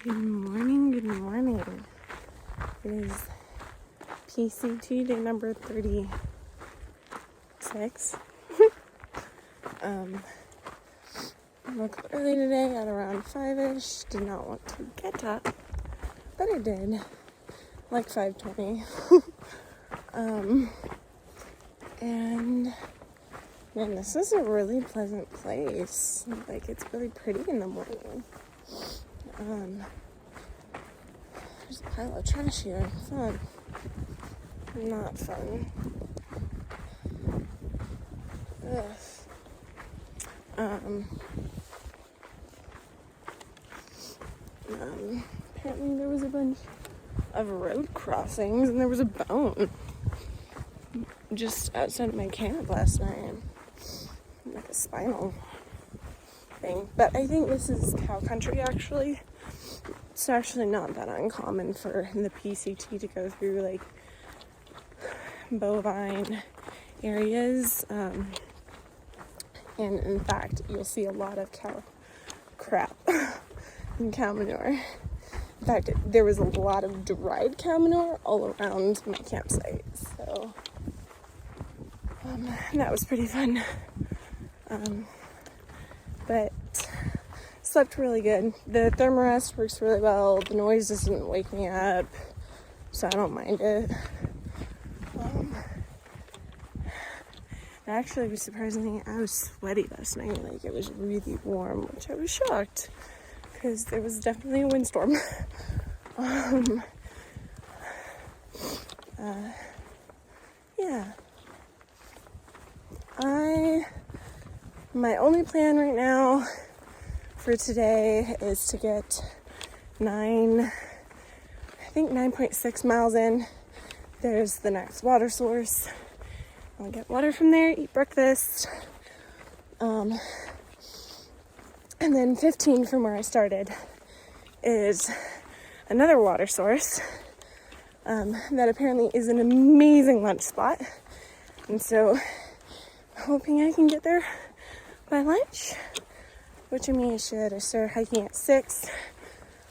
Good morning, good morning. It is PCT day number 36. I woke up early today at around 5-ish. Did not want to get up, but I did. Like 5:20. And man, this is a really pleasant place. Like, it's really pretty in the morning. There's a pile of trash here. Fun. Not fun. Ugh. Apparently there was a bunch of road crossings and there was a bone just outside of my camp last night. Like a spinal thing. But I think this is cow country, actually. It's actually not that uncommon for the PCT to go through like bovine areas. And in fact, you'll see a lot of cow crap and cow manure. In fact, there was a lot of dried cow manure all around my campsite. So that was pretty fun. But slept really good. The thermarest works really well. The noise doesn't wake me up, so I don't mind it. Actually, surprisingly, I was sweaty last night. Like, it was really warm, which I was shocked because there was definitely a windstorm. Yeah. My only plan right now for today is to get 9.6 miles in. There's the next water source. I'll get water from there, eat breakfast. And then 15 from where I started is another water source that apparently is an amazing lunch spot. And so I'm hoping I can get there by lunch, which I mean I should. I start hiking at 6,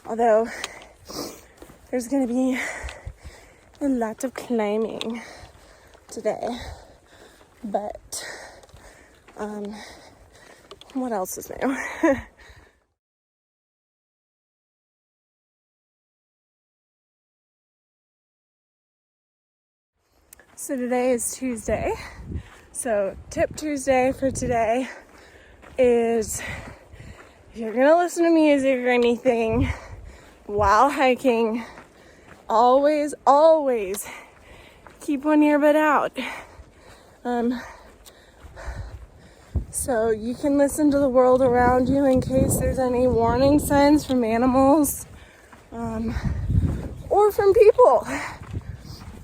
although there's going to be a lot of climbing today. But what else is new? So today is Tuesday. So tip Tuesday for today is, if you're gonna listen to music or anything while hiking, always keep one earbud out. So you can listen to the world around you in case there's any warning signs from animals, or from people.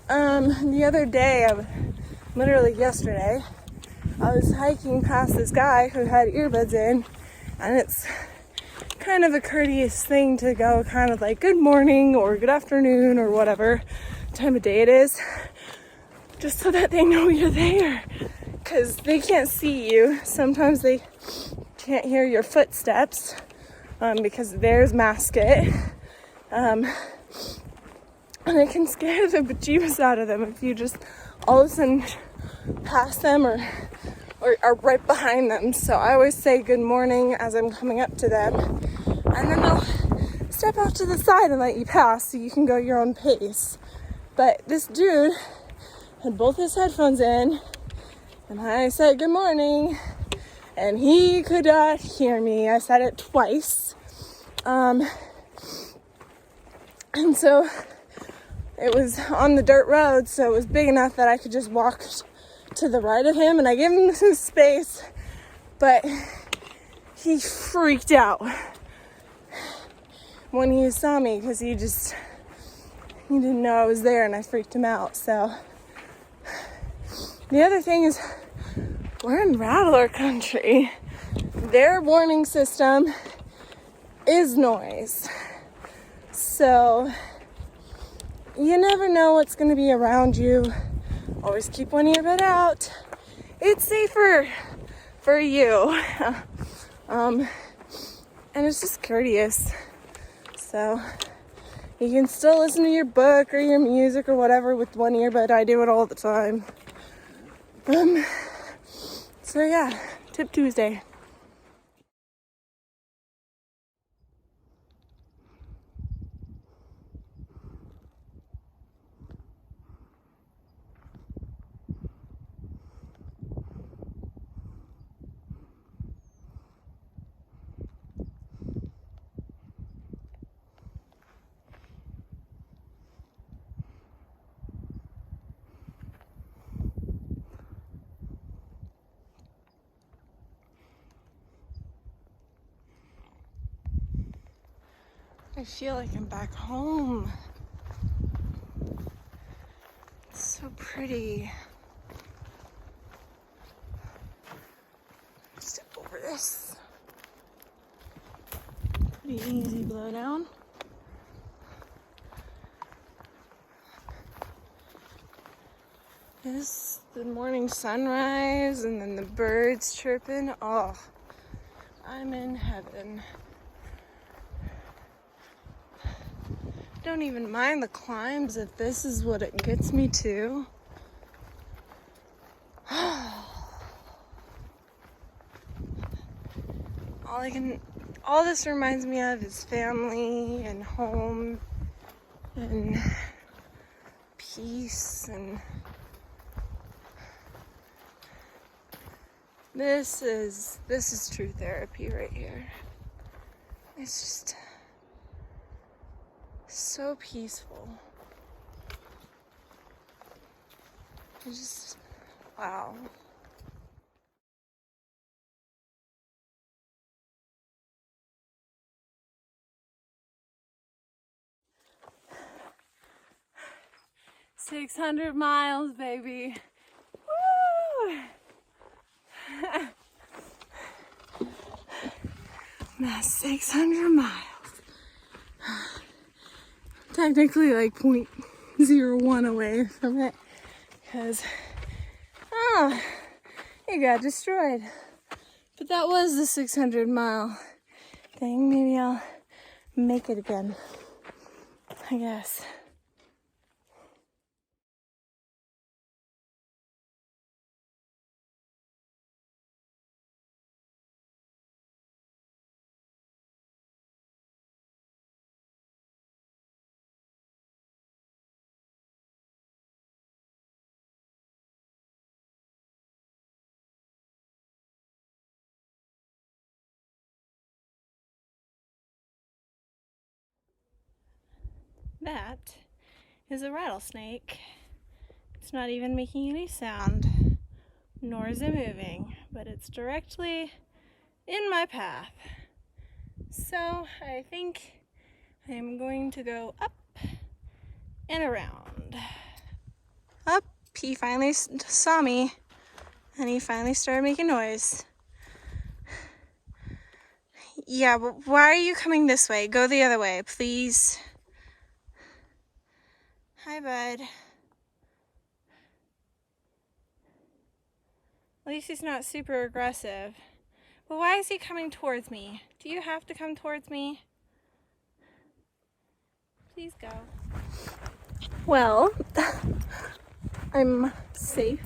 The other day, literally yesterday, I was hiking past this guy who had earbuds in, and it's kind of a courteous thing to go kind of like good morning or good afternoon or whatever time of day it is, just so that they know you're there, because they can't see you. Sometimes they can't hear your footsteps because theirs mask it, and it can scare the bejeebus out of them if you just all of a sudden pass them or are right behind them. So I always say good morning as I'm coming up to them, and then they'll step off to the side and let you pass so you can go your own pace. But this dude had both his headphones in, and I said good morning, and he could not hear me. I said it twice. And so it was on the dirt road, so it was big enough that I could just walk to the right of him, and I gave him some space, but he freaked out when he saw me because he didn't know I was there, and I freaked him out. So the other thing is, we're in rattler country. Their warning system is noise. So you never know what's going to be around you. Always keep one earbud out. It's safer for you. And it's just courteous. So you can still listen to your book or your music or whatever with one ear, but I do it all the time. So yeah, Tip Tuesday. I feel like I'm back home. It's so pretty. Step over this. Pretty easy blow down. This, the morning sunrise and then the birds chirping. Oh, I'm in heaven. Don't even mind the climbs if this is what it gets me to. All this reminds me of is family and home and peace, and this is true therapy right here. It's just so peaceful. It's just, wow. "600 miles, baby." Woo! That's 600 miles. Technically like 0.01 away from it, because it got destroyed. But that was the 600 mile thing. Maybe I'll make it again, I guess. That is a rattlesnake. It's not even making any sound, nor is it moving, but it's directly in my path. So I think I'm going to go up and around. Up, he finally saw me, and he finally started making noise. Yeah, but why are you coming this way? Go the other way, please. Hi, bud. At least he's not super aggressive. But why is he coming towards me? Do you have to come towards me? Please go. Well, I'm safe.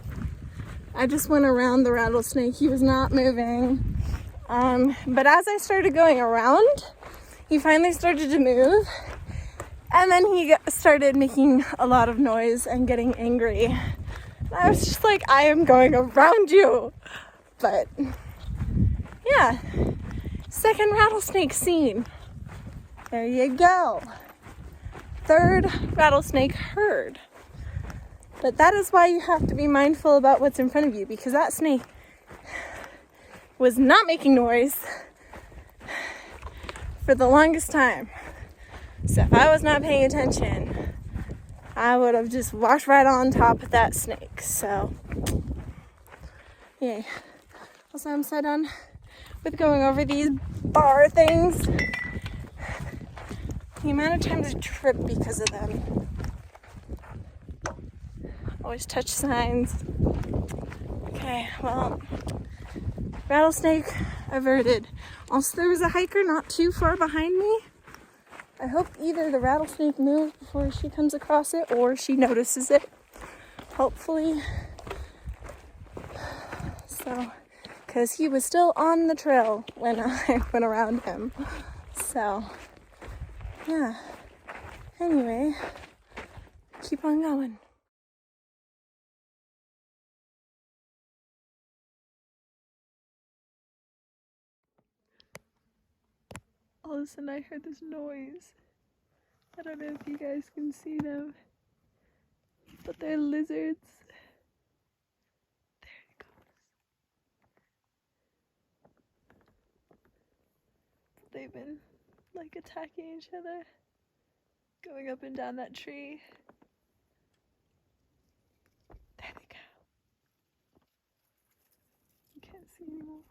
I just went around the rattlesnake. He was not moving. But as I started going around, he finally started to move. And then he started making a lot of noise and getting angry. And I was just like, I am going around you. But yeah, second rattlesnake seen. There you go. Third rattlesnake heard. But that is why you have to be mindful about what's in front of you, because that snake was not making noise for the longest time. So if I was not paying attention, I would have just walked right on top of that snake. So, yay. Also, I'm so done with going over these bar things. The amount of times I trip because of them. Always touch signs. Okay, well, rattlesnake averted. Also, there was a hiker not too far behind me. I hope either the rattlesnake moved before she comes across it or she notices it. Hopefully. So, because he was still on the trail when I went around him. So, yeah. Anyway, keep on going. All of a sudden I heard this noise. I don't know if you guys can see them, but they're lizards. There it goes. They've been like attacking each other, going up and down that tree. There they go. You can't see anymore.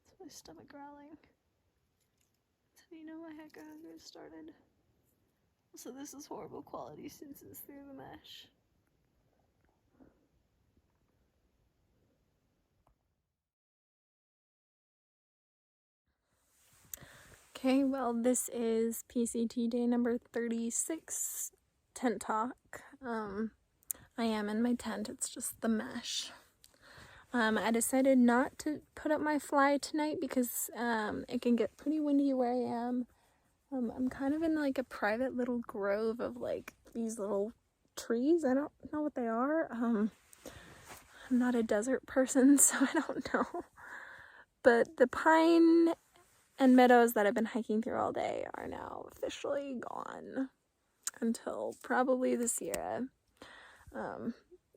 It's my stomach growling. That's how you know my hacker hunger started. So this is horrible quality since it's through the mesh. Okay, well, this is PCT day number 36, tent talk. I am in my tent, it's just the mesh. I decided not to put up my fly tonight because it can get pretty windy where I am. I'm kind of in like a private little grove of like these little trees. I don't know what they are. I'm not a desert person, so I don't know. But the pine and meadows that I've been hiking through all day are now officially gone until probably this year.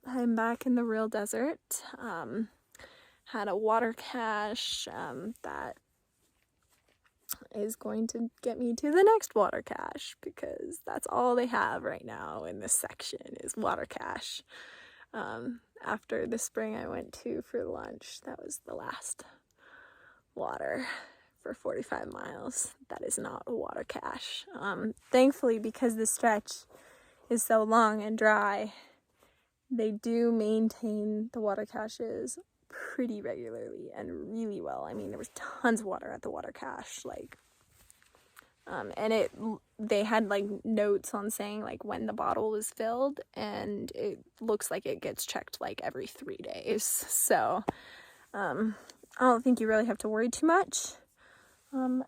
I'm back in the real desert. Had a water cache that is going to get me to the next water cache because that's all they have right now in this section is water cache. After the spring I went to for lunch, that was the last water for 45 miles. That is not a water cache. Thankfully, because the stretch is so long and dry, they do maintain the water caches pretty regularly and really well. I mean, there was tons of water at the water cache, and they had like notes on saying like when the bottle was filled, and it looks like it gets checked like every 3 days. So I don't think you really have to worry too much.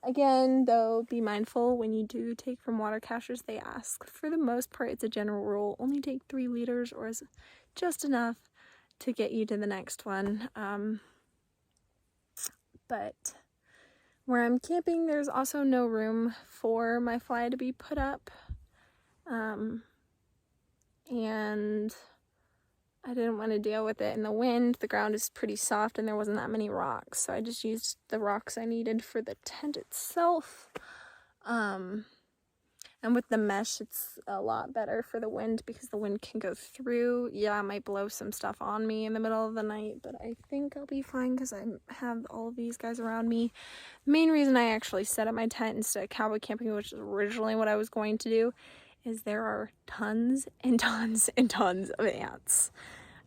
Again, though, be mindful when you do take from water caches. They ask, for the most part, it's a general rule, only take 3 liters or is just enough to get you to the next one. But where I'm camping, there's also no room for my fly to be put up. And I didn't want to deal with it in the wind. The ground is pretty soft and there wasn't that many rocks, so I just used the rocks I needed for the tent itself. And with the mesh, it's a lot better for the wind because the wind can go through. Yeah, it might blow some stuff on me in the middle of the night, but I think I'll be fine because I have all of these guys around me. The main reason I actually set up my tent instead of cowboy camping, which is originally what I was going to do, is there are tons and tons and tons of ants.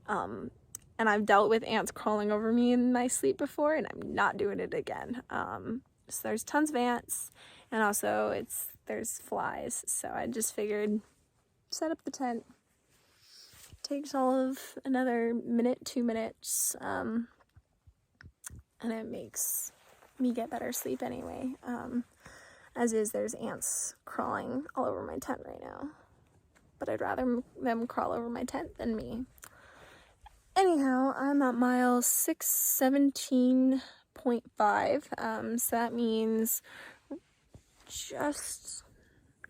And I've dealt with ants crawling over me in my sleep before, and I'm not doing it again. So there's tons of ants, and also there's flies. So I just figured, set up the tent. Takes all of another minute, 2 minutes, and it makes me get better sleep anyway. There's ants crawling all over my tent right now. But I'd rather them crawl over my tent than me. Anyhow, I'm at mile 617.5, so that means just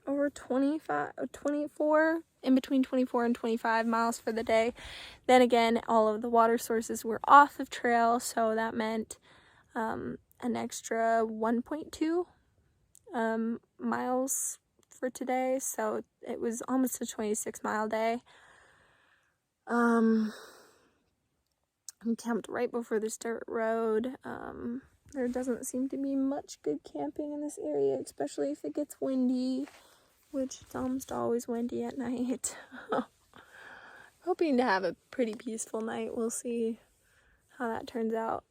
over 24, in between 24 and 25 miles for the day. Then again, all of the water sources were off of trail, so that meant an extra 1.2 miles for today, so it was almost a 26-mile day. I'm camped right before this dirt road. There doesn't seem to be much good camping in this area, especially if it gets windy, which it's almost always windy at night. Hoping to have a pretty peaceful night. We'll see how that turns out.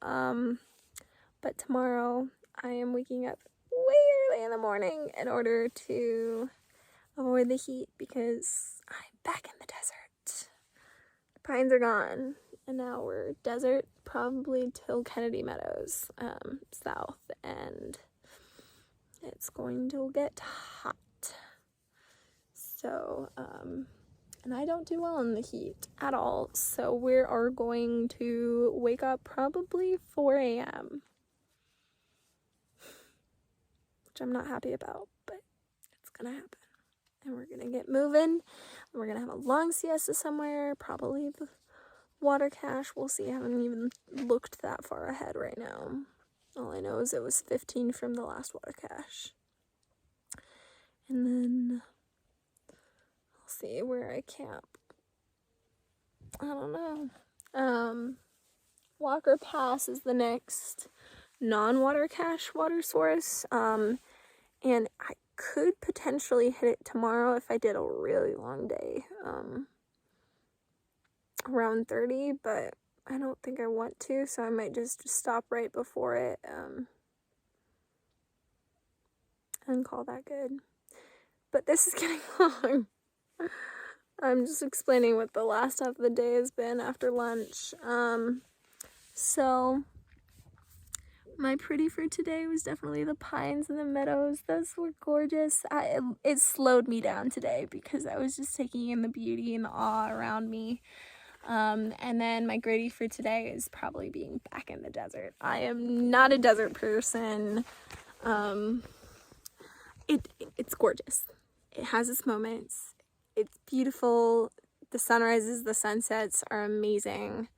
But tomorrow I am waking up way early in the morning in order to avoid the heat because I'm back in the desert. The pines are gone and now we're desert probably till Kennedy Meadows, south, and it's going to get hot. So, and I don't do well in the heat at all. So we are going to wake up probably 4 a.m. which I'm not happy about, but it's gonna happen. And we're gonna get moving. And we're gonna have a long siesta somewhere, probably the water cache. We'll see. I haven't even looked that far ahead right now. All I know is it was 15 from the last water cache. And then I'll see where I camp. I don't know. Walker Pass is the next non-water cache water source. And I could potentially hit it tomorrow if I did a really long day. Around 30, but I don't think I want to, so I might just stop right before it, and call that good. But this is getting long. I'm just explaining what the last half of the day has been after lunch. So my pretty for today was definitely the pines and the meadows. Those were gorgeous. It slowed me down today because I was just taking in the beauty and the awe around me. And then my gritty for today is probably being back in the desert. I am not a desert person. It's gorgeous. It has its moments. It's beautiful. The sunrises, the sunsets are amazing.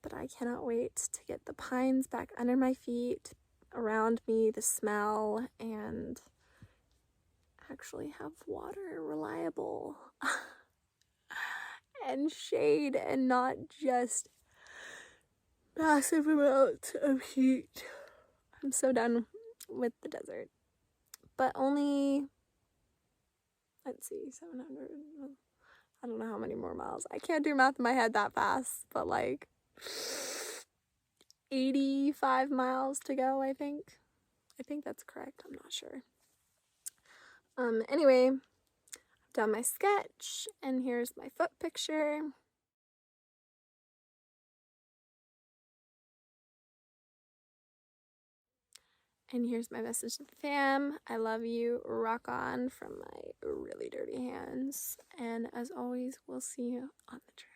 But I cannot wait to get the pines back under my feet, around me, the smell, and actually have water reliable and shade and not just massive amounts of heat. I'm so done with the desert. But only, let's see, 700, I don't know how many more miles. I can't do math in my head that fast, but like 85 miles to go, I think. I think that's correct. I'm not sure. Anyway, I've done my sketch, and here's my foot picture. And here's my message to the fam. I love you. Rock on from my really dirty hands. And as always, we'll see you on the trail.